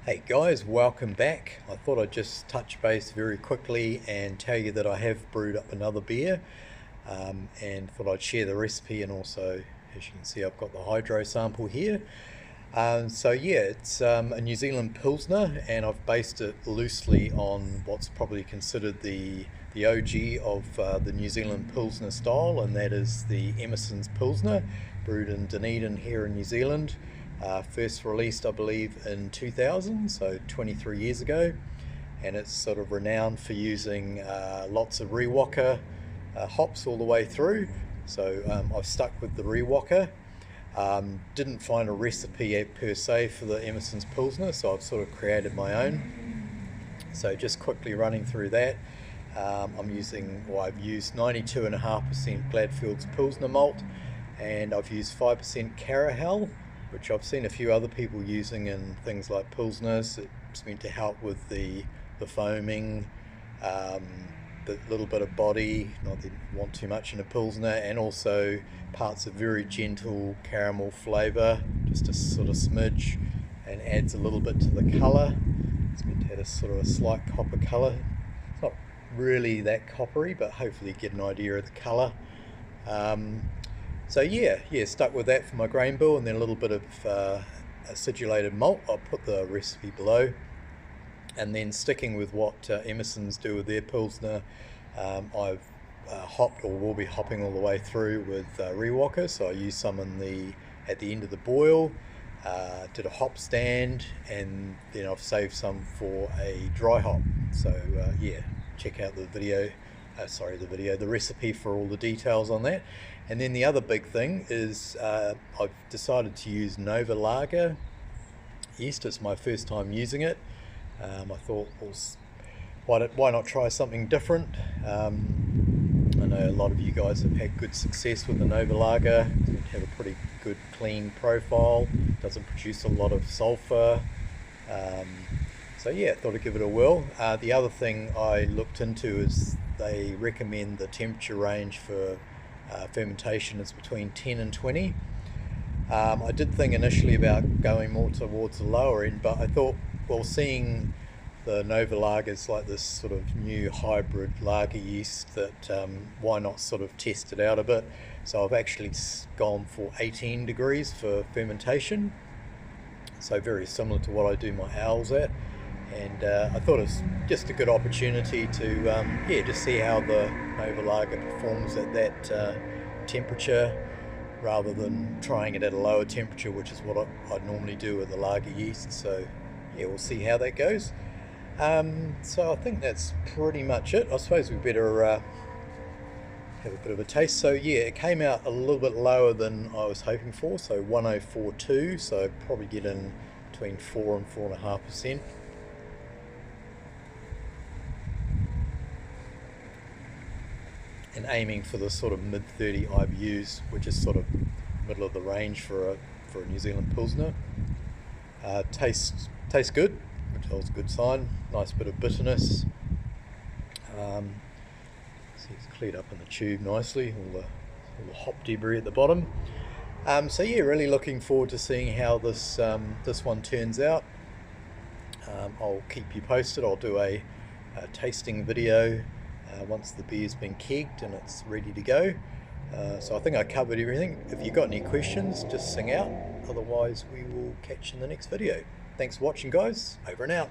Hey guys, welcome back. I thought I'd just touch base very quickly and tell you that I have brewed up another beer, and thought I'd share the recipe, and also, as you can see, I've got the hydro sample here. So yeah, it's a New Zealand Pilsner, and I've based it loosely on what's probably considered the OG of the New Zealand Pilsner style, and that is the Emerson's Pilsner, brewed in Dunedin here in New Zealand. First released, I believe, in 2000, so 23 years ago, and it's sort of renowned for using lots of Riwaka hops all the way through. So I've stuck with the Riwaka. Didn't find a recipe per se for the Emerson's Pilsner, so I've sort of created my own. So just quickly running through that, I've used 92.5% Gladfields Pilsner malt, and I've used 5% Carahell, which I've seen a few other people using in things like Pilsners. It's meant to help with the foaming, the little bit of body, not that you want too much in a Pilsner, and also parts of very gentle caramel flavour, just a sort of smidge, and adds a little bit to the colour. It's meant to have a sort of a slight copper colour. It's not really that coppery, but hopefully get an idea of the colour. So yeah, stuck with that for my grain bill, and then a little bit of acidulated malt. I'll put the recipe below. And then sticking with what Emerson's do with their Pilsner, I've hopped, or will be hopping all the way through with Riwaka. So I used some at the end of the boil, did a hop stand, and then I've saved some for a dry hop. So yeah, check out the video. The recipe for all the details on that. And then the other big thing is I've decided to use Novalager yeast. It's my first time using it. I thought, well, why not try something different? I know a lot of you guys have had good success with the Novalager. It have a pretty good clean profile, doesn't produce a lot of sulphur. So yeah, thought I'd give it a whirl. The other thing I looked into is they recommend the temperature range for fermentation is between 10 and 20. I did think initially about going more towards the lower end, but I thought, well, seeing the Novalagers like this sort of new hybrid lager yeast, that why not sort of test it out a bit. So I've actually gone for 18 degrees for fermentation, so very similar to what I do my ales at. And I thought it was just a good opportunity to just see how the Novalager performs at that temperature, rather than trying it at a lower temperature, which is what I'd normally do with the lager yeast. So yeah, we'll see how that goes. So I think that's pretty much it. I suppose we better have a bit of a taste. So yeah, it came out a little bit lower than I was hoping for, so 1042, so probably get in between 4 and 4.5%. And aiming for the sort of mid 30 IBUs, which is sort of middle of the range for a New Zealand Pilsner. Tastes good, which is a good sign. Nice bit of bitterness. See, it's cleared up in the tube nicely, all the hop debris at the bottom. So yeah, really looking forward to seeing how this one turns out. I'll keep you posted. I'll do a tasting video once the beer's been kegged and it's ready to go. So I think I covered everything. If you've got any questions, just sing out. Otherwise, we will catch you in the next video. Thanks for watching, guys. Over and out.